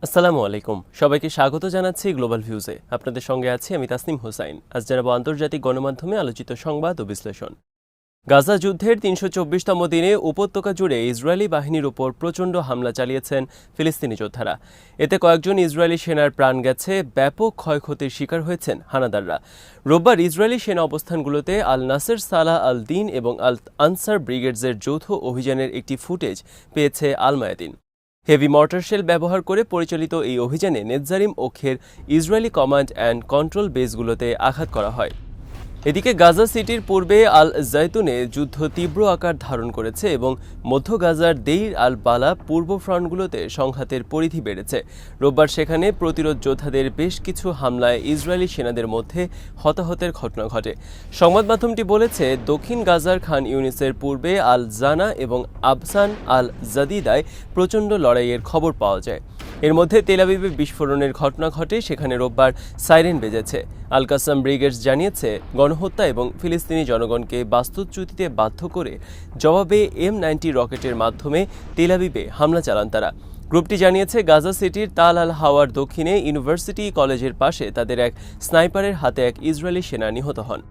আসসালামু আলাইকুম, সবাইকে স্বাগত জানাচ্ছি গ্লোবাল ভিউজে। আপনাদের সঙ্গে আছি আমি তাসনিম হোসাইন। আজ জানাবো আন্তর্জাতিক গণমাধ্যমে আলোচিত সংবাদ ও বিশ্লেষণ। গাজা যুদ্ধের ৩২৪তম দিনে উপত্যকা জুড়ে ইসরায়েলি বাহিনীর উপর প্রচণ্ড হামলা চালিয়েছেন ফিলিস্তিনি যোদ্ধারা। এতে কয়েকজন ইসরায়েলি সেনার প্রাণ গেছে, ব্যাপক ক্ষয়ক্ষতির শিকার হয়েছেন হানাদাররা। রোববার ইসরায়েলি সেনা অবস্থানগুলোতে আল নাসের সালাহ আল দিন এবং আল আনসার ব্রিগেডসের যৌথ অভিযানের একটি ফুটেজ পেয়েছে আল মায়াদিন। হেভি মর্টার শেল ব্যবহার করে পরিচালিত এই অভিযানে নেতজারিম অক্ষের ইসরায়েলি কমান্ড অ্যান্ড কন্ট্রোল বেসগুলোতে আঘাত করা হয়। এদিকে গাজা সিটির পূর্বে আল জাইতুনে যুদ্ধ তীব্র আকার ধারণ করেছে এবং মধ্য গাজার দেইর আল বালা পূর্ব ফ্রন্টগুলোতে সংঘাতের পরিধি বেড়েছে। রোববার সেখানে প্রতিরোধ যোদ্ধাদের বেশ কিছু হামলায় ইসরায়েলি সেনাদের মধ্যে হতাহতের ঘটনা ঘটে। সংবাদ মাধ্যমটি বলেছে, দক্ষিণ গাজার খান ইউনিসের পূর্বে আল জানা এবং আবসান আল জাদিদায় প্রচণ্ড লড়াইয়ের খবর পাওয়া যায়। এর মধ্যে তেল আবিবে বিস্ফোরণের ঘটনা ঘটে, সেখানে রোববার সাইরেন বেজেছে। আল কাসাম ব্রিগেডস জানিয়েছে, গণহত্যা এবং ফিলিস্তিনি জনগণকে বাস্তুচ্যুতিতে বাধ্য করে জবাবে M90 রকেটের মাধ্যমে তেল আবিবে হামলা চালান তারা। গ্রুপটি জানিয়েছে, গাজা সিটির তাল আল হাওয়ার দক্ষিণে ইউনিভার্সিটি কলেজের পাশে তাদের এক স্নাইপারের হাতে এক ইসরায়েলি সেনা নিহত হন।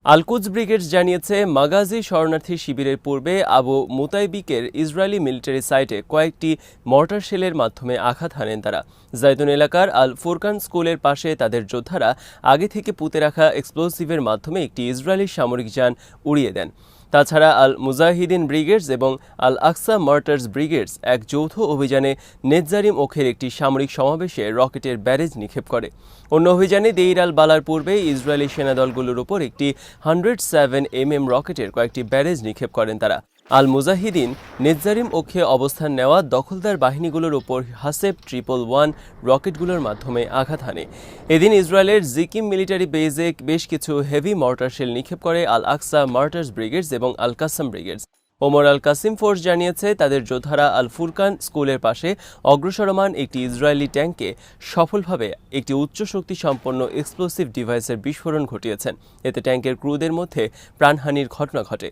আল-কুদস ব্রিগেডস জানিয়েছে, মাগাজি শরণার্থী শিবিরের পূর্বে আবু মুতাইবিকের ইসরায়েলি মিলিটারি সাইটে কয়েকটি মর্টার শেলের মাধ্যমে আঘাত হানেন তারা। জাইতুন এলাকার আল ফুরকান স্কুলের পাশে তাদের যোদ্ধারা আগে থেকে পুঁতে রাখা এক্সপ্লোসিভের মাধ্যমে একটি ইসরায়েলি সামরিক যান উড়িয়ে দেন। তাছাড়া আল মুজাহিদিন ব্রিগেডস এবং আল আকসা মার্টার্স ব্রিগেডস এক যৌথ অভিযানে নেতজারিম অক্ষের একটি সামরিক সমাবেশে রকেটের ব্যারেজ নিক্ষেপ করে। অন্য অভিযানে দেইর আল বালার পূর্বে ইসরায়েলি সেনাদলগুলোর উপর একটি 107mm রকেটের কয়েকটি ব্যারেজ নিক্ষেপ করেন তারা। আল মুজাহিদিন নেতজারিম অক্ষে অবস্থান নেওয়া দখলদার বাহিনীগুলোর উপর হাসেব 111 রকেটগুলোর মাধ্যমে আঘাত হানে। এদিন ইসরায়েলের জিকিম মিলিটারি বেজে বেশ কিছু হেভি মর্টার শেল নিক্ষেপ করে আল আকসা মার্টার্স ব্রিগেডস এবং আল কাসাম ব্রিগেডস। ওমর আল কাসিম ফোর্স জানিয়েছে, তাদের যোদ্ধারা আল ফুরকান স্কুলের পাশে অগ্রসরমান একটি ইসরায়েলি ট্যাঙ্কে সফলভাবে একটি উচ্চ শক্তি সম্পন্ন এক্সপ্লোসিভ ডিভাইসের বিস্ফোরণ ঘটিয়েছেন। এতে ট্যাঙ্কের ক্রুদের মধ্যে প্রাণহানির ঘটনা ঘটে।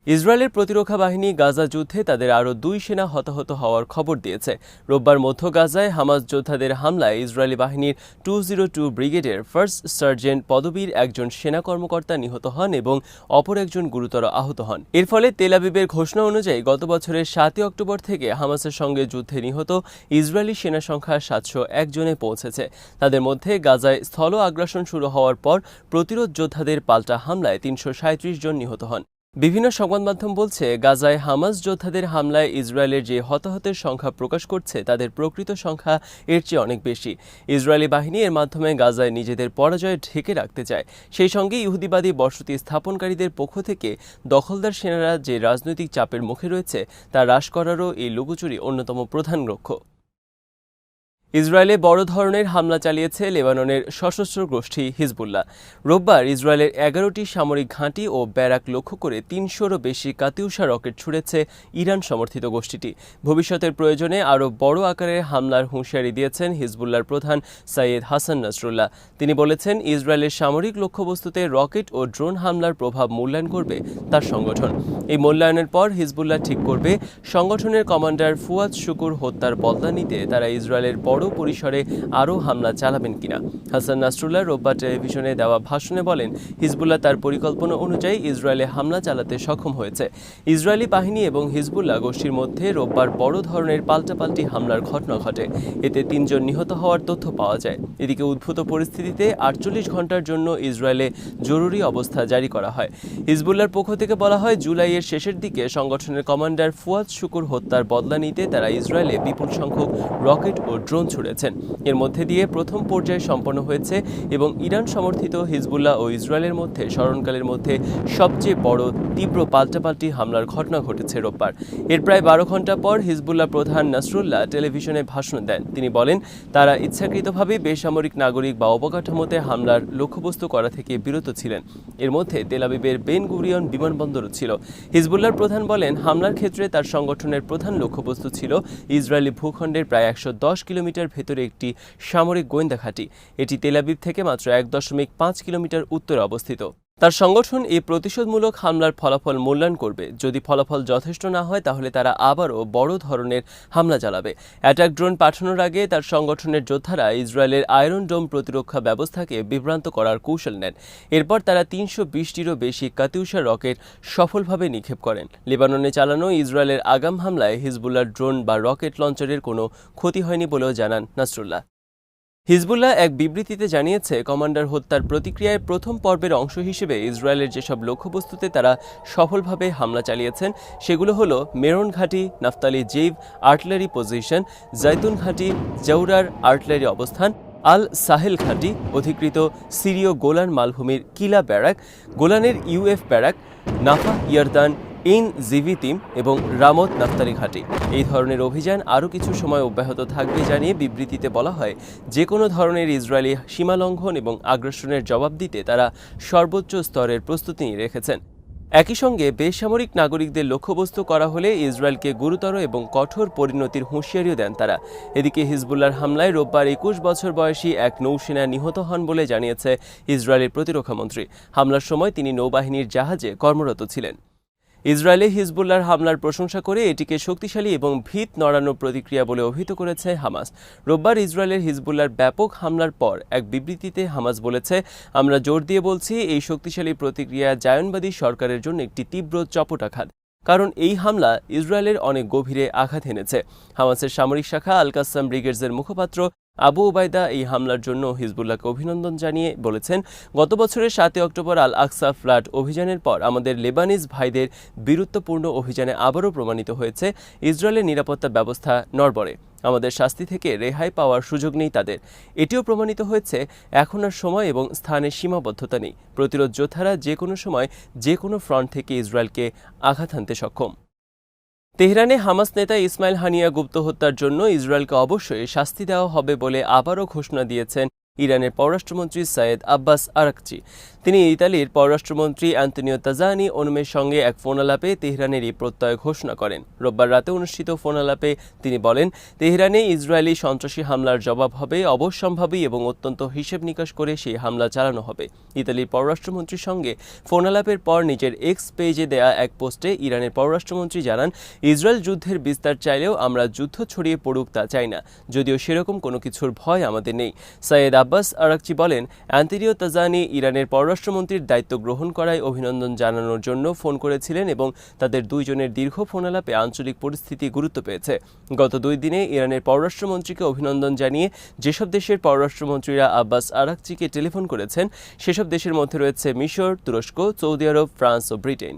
ইসরায়েলের প্রতিরক্ষা বাহিনী গাজা যুদ্ধে তাদের আরও 2 সেনা হতাহত হওয়ার খবর দিয়েছে। রোববার মধ্য গাজায় হামাস যোদ্ধাদের হামলায় ইসরায়েলি বাহিনীর 202 ব্রিগেডের ফার্স্ট সার্জেন্ট পদবীর একজন সেনা কর্মকর্তা নিহত হন এবং অপর একজন গুরুতর আহত হন। এর ফলে তেল আবিবের ঘোষণা অনুযায়ী গত বছরের 7 অক্টোবর থেকে হামাসের সঙ্গে যুদ্ধে নিহত ইসরায়েলি সেনা সংখ্যা 701 জনে পৌঁছেছে। তাদের মধ্যে গাজায় স্থল আগ্রাসন শুরু হওয়ার পর প্রতিরোধ যোদ্ধাদের পাল্টা হামলায় 337 জন নিহত হন। বিভিন্ন সংবাদ মাধ্যম বলছে, গাজায় হামাস যোদ্ধাদের হামলায় ইসরায়েলের যে হতাহতের সংখ্যা প্রকাশ করছে তাদের প্রকৃত সংখ্যা এর চেয়ে অনেক বেশি। ইসরায়েলি বাহিনী এর মাধ্যমে গাজায় নিজেদের পরাজয় ঢেকে রাখতে চায়। সেই সঙ্গে ইহুদিবাদী বসতি স্থাপনকারীদের পক্ষ থেকে দখলদার সেনারা যে রাজনৈতিক চাপের মুখে রয়েছে তা হ্রাস করারও এই লুকোচুরি অন্যতম প্রধান লক্ষ্য। ইসরায়েলে বড় ধরনের হামলা চালিয়েছে লেবাননের সশস্ত্র গোষ্ঠী হিজবুল্লাহ। রোববার ইসরায়েলের 11টি সামরিক ঘাঁটি ও ব্যারাক লক্ষ্য করে 300-রও বেশি কাতিউশা রকেট ছুড়েছে ইরান সমর্থিত গোষ্ঠীটি। ভবিষ্যতের প্রয়োজনে আরও বড় আকারের হামলার হুঁশিয়ারি দিয়েছেন হিজবুল্লাহর প্রধান সাইয়েদ হাসান নাসরুল্লাহ। তিনি বলেছেন, ইসরায়েলের সামরিক লক্ষ্যবস্তুতে রকেট ও ড্রোন হামলার প্রভাব মূল্যায়ন করবে তার সংগঠন। এই মূল্যায়নের পর হিজবুল্লাহ ঠিক করবে সংগঠনের কমান্ডার ফুয়াদ শুকুর হত্যার বদলা নিতে তারা ইসরায়েলের বড় পরিসরে আরও হামলা চালাবেন কিনা। হাসান নাসরুল্লাহ রোববার টেলিভিশনে দেওয়া ভাষণে বলেন, হিজবুল্লাহ তার পরিকল্পনা অনুযায়ী ইসরায়েলে হামলা চালাতে সক্ষম হয়েছে। ইসরায়েলি বাহিনী এবং হিজবুল্লাহ গোষ্ঠীর মধ্যে রোববার বড় ধরনের পাল্টাপাল্টি হামলার ঘটনা ঘটে। এতে 3 জন নিহত হওয়ার তথ্য পাওয়া যায়। এদিকে উদ্ভূত পরিস্থিতিতে 48 ঘণ্টার জন্য ইসরায়েলে জরুরি অবস্থা জারি করা হয়। হিজবুল্লাহর পক্ষ থেকে বলা হয়, জুলাইয়ের শেষের দিকে সংগঠনের কমান্ডার ফুয়াদ শুকুর হত্যার বদলা নিতে তারা ইসরায়েলে বিপুল সংখ্যক রকেট ও ড্রোন ছুড়েছেন। এর মধ্যে দিয়ে প্রথম পর্যায়ে সম্পন্ন হয়েছে এবং ইরান সমর্থিত হিজবুল্লাহ ও ইসরায়েলের মধ্যে স্মরণকালের মধ্যে সবচেয়ে বড় তীব্র পাল্টাপাল্টি হামলার ঘটনা ঘটেছে রোববার। এর প্রায় 12 ঘণ্টা পর হিজবুল্লাহ প্রধান নাসরুল্লাহ টেলিভিশনে ভাষণ দেন। তিনি বলেন, তারা ইচ্ছাকৃতভাবে বেসামরিক নাগরিক বা অবকাঠামোতে হামলার লক্ষ্যবস্তু করা থেকে বিরত ছিলেন। এর মধ্যে তেল আবিবের বেন গুরিয়ন বিমানবন্দরও ছিল। হিজবুল্লাহর প্রধান বলেন, হামলার ক্ষেত্রে তার সংগঠনের প্রধান লক্ষ্যবস্তু ছিল ইসরায়েলি ভূখণ্ডের প্রায় 110 কিলোমিটার ভেতরে একটি সামরিক গোয়েন্দা ঘাঁটি। এটি তেল আবিব থেকে মাত্র 1.5 কিলোমিটার উত্তরে অবস্থিত। তার সংগঠন এই প্রতিশোধমূলক হামলার ফলাফল মূল্যায়ন করবে। যদি ফলাফল যথেষ্ট না হয় তাহলে তারা আবারও বড় ধরনের হামলা চালাবে। অ্যাটাক ড্রোন পাঠানোর আগে তার সংগঠনের যোদ্ধারা ইসরায়েলের আয়রন ডোম প্রতিরক্ষা ব্যবস্থাকে বিভ্রান্ত করার কৌশল নেন। এরপর তারা ৩২০টিরও বেশি কাতিউশা রকেট সফলভাবে নিক্ষেপ করেন। লেবাননে চালানো ইসরায়েলের আগাম হামলায় হিজবুল্লাহর ড্রোন বা রকেট লঞ্চারের কোনো ক্ষতি হয়নি বলেও জানান নাসরুল্লাহ। হিজবুল্লাহ এক বিবৃতিতে জানিয়েছে, কমান্ডার হত্যার প্রতিক্রিয়ায় প্রথম পর্বের অংশ হিসেবে ইসরায়েলের যেসব লক্ষ্যবস্তুতে তারা সফলভাবে হামলা চালিয়েছেন সেগুলো হলো মেরন ঘাঁটি, নাফতালি জেইভ আর্টিলারি পজিশন, জাইতুন ঘাঁটি, জৌরার আর্টিলারি অবস্থান, আল সাহেল ঘাঁটি, অধিকৃত সিরীয় গোলান মালভূমির কিলা barrack, গোলানের UF barrack, Nafa ইয়ারদান in জিভিতিম এবং রামত নাফতালি ঘাঁটি। এই ধরনের অভিযান আরও কিছু সময় অব্যাহত থাকবে জানিয়ে বিবৃতিতে বলা হয়, যে কোনো ধরনের ইসরায়েলি সীমালঙ্ঘন এবং আগ্রাসনের জবাব দিতে তারা সর্বোচ্চ স্তরের প্রস্তুতি নিয়ে রেখেছেন। একই সঙ্গে বেসামরিক নাগরিকদের লক্ষ্যবস্তু করা হলে ইসরায়েলকে গুরুতর এবং কঠোর পরিণতির হুঁশিয়ারিও দেন তারা। এদিকে হিজবুল্লাহর হামলায় রোববার ২১ বছর বয়সী এক নৌসেনা নিহত হন বলে জানিয়েছে ইসরায়েলের প্রতিরক্ষামন্ত্রী। হামলার সময় তিনি নৌবাহিনীর জাহাজে কর্মরত ছিলেন। ইসরায়েলে হিজবুল্লাহর হামলার প্রশংসা করে এটিকে শক্তিশালী এবং ভিত নড়ানো প্রতিক্রিয়া বলে অভিহিত করেছে হামাস। রোববার ইসরায়েলের হিজবুল্লাহর ব্যাপক হামলার পর এক বিবৃতিতে হামাস বলেছে, আমরা জোর দিয়ে বলছি, এই শক্তিশালী প্রতিক্রিয়া জায়নবাদী সরকারের জন্য একটি তীব্র চপটাঘাত, কারণ এই হামলা ইসরায়েলের অনেক গভীরে আঘাত এনেছে। হামাসের সামরিক শাখা আল কাসাম ব্রিগেডসের মুখপাত্র আবু ওবায়দা এই হামলার জন্য হিজবুল্লাহকে অভিনন্দন জানিয়ে বলেছেন, গত বছরের ৭ অক্টোবর আল আকসা ফ্লাড অভিযানের পর আমাদের লেবানিজ ভাইদের বীরত্বপূর্ণ অভিযানে আবারও প্রমাণিত হয়েছে ইসরায়েলের নিরাপত্তা ব্যবস্থা নড়বড়ে। আমাদের শাস্তি থেকে রেহাই পাওয়ার সুযোগ নেই তাদের। এটিও প্রমাণিত হয়েছে এখন আর সময় এবং স্থানের সীমাবদ্ধতা নেই। প্রতিরোধ যোদ্ধারা যে কোনো সময় যে কোনো ফ্রন্ট থেকে ইসরায়েলকে আঘাত হানতে সক্ষম। তেহরানে হামাস নেতা ইসমাইল হানিয়া গুপ্ত হত্যার জন্য ইসরায়েলকে অবশ্যই শাস্তি দেওয়া হবে বলে আবারও ঘোষণা দিয়েছেন ইরানের পররাষ্ট্রমন্ত্রী সৈয়দ আব্বাস আরাকচি। তিনি ইতালির পররাষ্ট্রমন্ত্রী অ্যান্তোনিও তাজানি ওনুমের সঙ্গে এক ফোনালাপে তেহরানের এই প্রত্যয় ঘোষণা করেন। রোববার রাতে অনুষ্ঠিত ফোনালাপে তিনি বলেন, তেহরানে ইসরায়েলি সন্ত্রাসী হামলার জবাব হবে অবশ্যম্ভাবী এবং অত্যন্ত হিসেব নিকাশ করে সেই হামলা চালানো হবে। ইতালির পররাষ্ট্রমন্ত্রীর সঙ্গে ফোনালাপের পর নিজের এক্স পেজে দেয়া এক পোস্টে ইরানের পররাষ্ট্রমন্ত্রী জানান, ইসরায়েল যুদ্ধের বিস্তার চাইলেও আমরা যুদ্ধ ছড়িয়ে পড়ুক তা চাই না, যদিও সেরকম কোনো কিছুর ভয় আমাদের নেই। সৈয়দ আব্বাস আরাকচি বলেন, অ্যান্তোনিও তাজানি ইরানের পররাষ্ট্রমন্ত্রীর দায়িত্ব গ্রহণ করায় অভিনন্দন জানানোর জন্য ফোন করেছিলেন এবং তাদের দুইজনের দীর্ঘ ফোনালাপে আঞ্চলিক পরিস্থিতি গুরুত্ব পেয়েছে। গত 2 দিনে ইরানের পররাষ্ট্রমন্ত্রীকে অভিনন্দন জানিয়ে যেসব দেশের পররাষ্ট্রমন্ত্রীরা আব্বাস আরাকচিকে টেলিফোন করেছেন সেসব দেশের মধ্যে রয়েছে মিশর, তুরস্ক, সৌদি আরব, ফ্রান্স ও ব্রিটেন।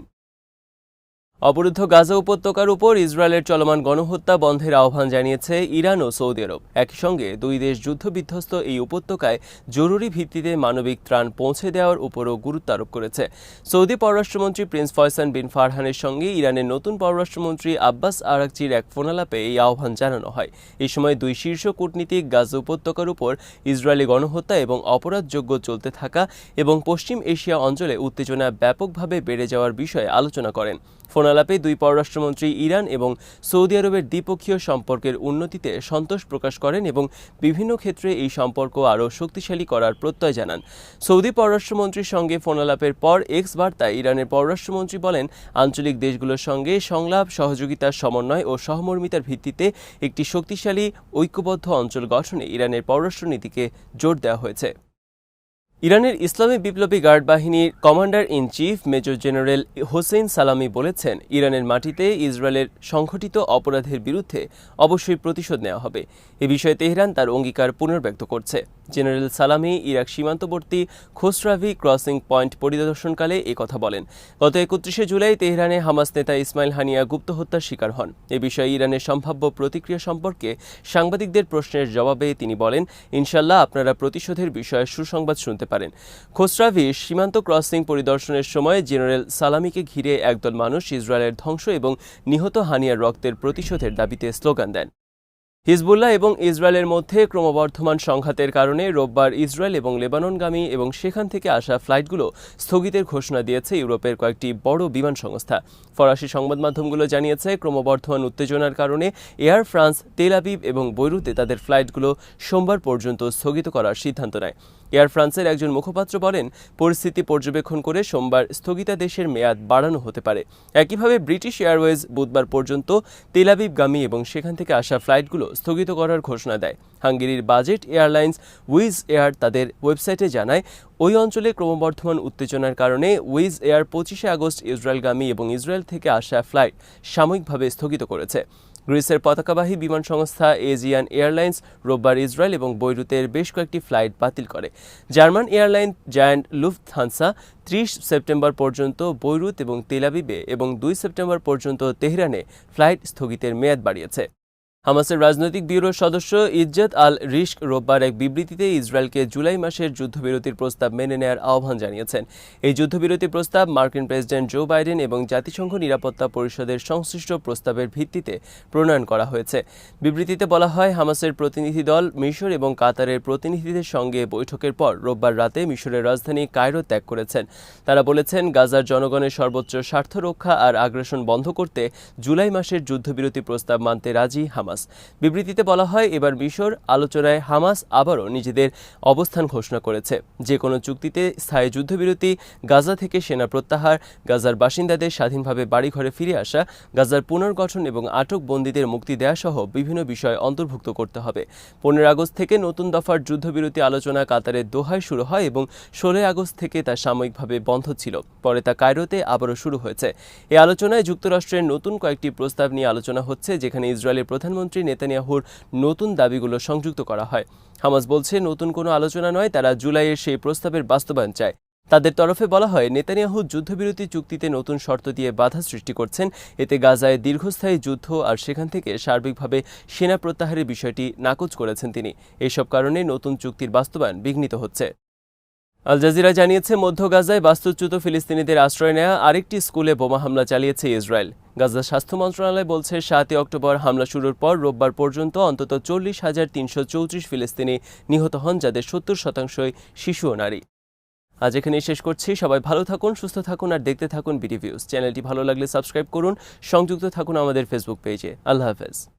অবরুদ্ধ গাজা উপত্যকার উপর ইসরায়েলের চলমান গণহত্যা বন্ধের আহ্বান জানিয়েছে ইরান ও সৌদি আরব। একই সঙ্গে দুই দেশ যুদ্ধবিধ্বস্ত এই উপত্যকায় জরুরি ভিত্তিতে মানবিক ত্রাণ পৌঁছে দেওয়ার উপরও গুরুত্ব আরোপ করেছে। সৌদি পররাষ্ট্রমন্ত্রী প্রিন্স ফয়সাল বিন ফারহানের সঙ্গে ইরানের নতুন পররাষ্ট্রমন্ত্রী আব্বাস আরাকচির এক ফোনালাপে এই আহ্বান জানানো হয়। এই সময় দুই শীর্ষ কূটনীতিক গাজা উপত্যকার উপর ইসরায়েলি গণহত্যা এবং অপরাধযোগ্য চলতে থাকা এবং পশ্চিম এশিয়া অঞ্চলে উত্তেজনা ব্যাপকভাবে বেড়ে যাওয়ার বিষয়ে আলোচনা করেন। ফোনালাপে দুই পররাষ্ট্রমন্ত্রী ইরান এবং সৌদি আরবের দ্বিপক্ষীয় সম্পর্কের উন্নতিতে সন্তোষ প্রকাশ করেন এবং বিভিন্ন ক্ষেত্রে এই সম্পর্ক আরও শক্তিশালী করার প্রত্যয় জানান। সৌদি পররাষ্ট্রমন্ত্রীর সঙ্গে ফোনালাপের পর এক্স বার্তায় ইরানের পররাষ্ট্রমন্ত্রী বলেন, আঞ্চলিক দেশগুলোর সঙ্গে সংলাপ, সহযোগিতার সমন্বয় ও সহমর্মিতার ভিত্তিতে একটি শক্তিশালী ঐক্যবদ্ধ অঞ্চল গঠনে ইরানের পররাষ্ট্রনীতিকে জোর দেওয়া হয়েছে। ইরানের ইসলামী বিপ্লবী গার্ড বাহিনীর commander in chief major general Hossein Salami বলেছেন, ইরানের মাটিতে ইসরায়েলের সংঘটিত অপরাধের বিরুদ্ধে অবশ্যই প্রতিশোধ নেওয়া হবে। এ বিষয়ে তেহরান তার অঙ্গীকার পুনর্ব্যক্ত করছে। জেনারেল সালামি ইরাক সীমান্তবর্তী খোসরাভি ক্রসিং পয়েন্ট পরিদর্শনকালে কথা বলেন। গত ৩১ জুলাই তেহরানে হামাস নেতা ইসমাইল হানিয়া গুপ্ত হত্যার শিকার হন। এ বিষয়ে ইরানের সম্ভাব্য প্রতিক্রিয়া সম্পর্কে সাংবাদিকদের প্রশ্নের জবাবে তিনি বলেন, ইনশাল্লাহ আপনারা প্রতিশোধের বিষয়ে সুসংবাদ শুনতে পারেন। খোসরাভি সীমান্ত ক্রসিং পরিদর্শনের সময় জেনারেল সালামিকে ঘিরে একদল মানুষ ইসরায়েলের ধ্বংস এবং নিহত হানিয়ার রক্তের প্রতিশোধের দাবিতে স্লোগান দেন। হিজবুল্লাহ এবং ইসরায়েলের মধ্যে ক্রমবর্ধমান সংঘাতের কারণে রোববার ইসরায়েল এবং লেবাননগামী এবং সেখান থেকে আসা ফ্লাইটগুলো স্থগিতের ঘোষণা দিয়েছে ইউরোপের কয়েকটি বড় বিমান সংস্থা। ফরাসি সংবাদ মাধ্যমগুলো জানিয়েছে, ক্রমবর্ধমান উত্তেজনার কারণে এয়ার ফ্রান্স তেল আবিব এবং বৈরুতে তাদের ফ্লাইটগুলো সোমবার পর্যন্ত স্থগিত করার সিদ্ধান্ত নেয়। এয়ার ফ্রান্সের একজন মুখপাত্র বলেন, পরিস্থিতি পর্যবেক্ষণ করে সোমবার স্থগিতাদেশের মেয়াদ বাড়ানো হতে পারে। একইভাবে ব্রিটিশ এয়ারওয়েজ বুধবার পর্যন্ত তেল আবিবগামী এবং সেখান থেকে আসা ফ্লাইটগুলো স্থগিত করার ঘোষণা দেয়। হাঙ্গেরির বাজেট এয়ারলাইন্স উইজ এয়ার তাদের ওয়েবসাইটে জানায়, ওই অঞ্চলে ক্রমবর্ধমান উত্তেজনার কারণে উইজ এয়ার 25 আগস্ট ইসরায়েলগামী এবং ইসরায়েল থেকে আসা ফ্লাইট সাময়িকভাবে স্থগিত করেছে। গ্রিসের পতাকাবাহী বিমান সংস্থা এজিয়ান এয়ারলাইন্স রোববার ইসরায়েল এবং বৈরুতের বেশ কয়েকটি ফ্লাইট বাতিল করে। German airline giant Lufthansa 30 September পর্যন্ত বৈরুত এবং তেল আবিবে এবং 2 সেপ্টেম্বর পর্যন্ত তেহরানে ফ্লাইট স্থগিতের মেয়াদ বাড়িয়েছে। হামাসের রাজনৈতিক ব্যুরোর সদস্য ইজ্জত আল রিস্ক রোববার এক বিবৃতিতে ইসরায়েলকে জুলাই মাসের যুদ্ধবিরতির প্রস্তাব মেনে নেওয়ার আহ্বান জানিয়েছেন। এই যুদ্ধবিরতি প্রস্তাব মার্কিন প্রেসিডেন্ট জো বাইডেন এবং জাতিসংঘ নিরাপত্তা পরিষদের সংশ্লিষ্ট প্রস্তাবের ভিত্তিতে প্রণয়ন করা হয়েছে। বিবৃতিতে বলা হয়, হামাসের প্রতিনিধি দল মিশর এবং কাতারের প্রতিনিধিদের সঙ্গে বৈঠকের পর রোববার রাতে মিশরের রাজধানী কায়রো ত্যাগ করেছেন। তারা বলেছেন, গাজার জনগণের সর্বোচ্চ স্বার্থ রক্ষা আর আগ্রাসন বন্ধ করতে জুলাই মাসের যুদ্ধবিরতি প্রস্তাব মানতে রাজি হামাস। বিবৃতিতে বলা হয়, এবার মিশর আলোচনায় হামাস আবারও নিজেদের অবস্থান ঘোষণা করেছে। যে কোনো চুক্তিতে স্থায়ী যুদ্ধবিরতি, গাজা থেকে সেনা প্রত্যাহার, গাজার বাসিন্দাদের স্বাধীনভাবে বাড়িঘরে ফিরে আসা, গাজার পুনর্গঠন এবং আটক বন্দীদের মুক্তি দেয়া সহ বিভিন্ন বিষয় অন্তর্ভুক্ত করতে হবে। 15 আগস্ট থেকে নতুন দফার যুদ্ধবিরতি আলোচনা কাতারের দোহায় শুরু হয় এবং 16 আগস্ট থেকে তা সাময়িকভাবে বন্ধ ছিল। পরে তা কায়রোতে আবারও শুরু হয়েছে। এই আলোচনায় যুক্তরাষ্ট্রের নতুন কয়েকটি প্রস্তাব নিয়ে আলোচনা হচ্ছে, যেখানে ইসরায়েলের প্রধানমন্ত্রী নেতানিয়াহুর নতুন দাবিগুলো সংযুক্ত করা হয়। হামাস বলছে, নতুন কোনো আলোচনা নয়, তারা জুলাইয়ের সেই প্রস্তাবের বাস্তবায়ন চায়। তাদের তরফে বলা হয়, নেতানিয়াহু যুদ্ধবিরতি চুক্তিতে নতুন শর্ত দিয়ে বাধা সৃষ্টি করছেন। এতে গাজায় দীর্ঘস্থায়ী যুদ্ধ আর সেখান থেকে সার্বিকভাবে সেনা প্রত্যাহারের বিষয়টি নাকচ করেছেন তিনি। এইসব কারণে নতুন চুক্তির বাস্তবায়ন বিঘ্নিত হচ্ছে। আল জাজিরা জানিয়েছে, মধ্য গাজায় বাস্তুচ্যুত ফিলিস্তিনিদের আশ্রয় নেওয়া আরেকটি স্কুলে বোমা হামলা চালিয়েছে ইসরায়েল। গাজা স্বাস্থ্য মন্ত্রণালয় বলছে, 7 অক্টোবর হামলা শুরুর পর রোববার পর্যন্ত অন্তত 40,334 ফিলিস্তিনি নিহত হন, যাদের 70% শিশু ও নারী। আজ এখানেই শেষ করছি। সবাই ভালো থাকুন, সুস্থ থাকুন আর দেখতে থাকুন বিডি ভিউজ। চ্যানেলটি ভালো লাগলে সাবস্ক্রাইব করুন, সংযুক্ত থাকুন আমাদের ফেসবুক পেজে। আল্লাহ হাফেজ।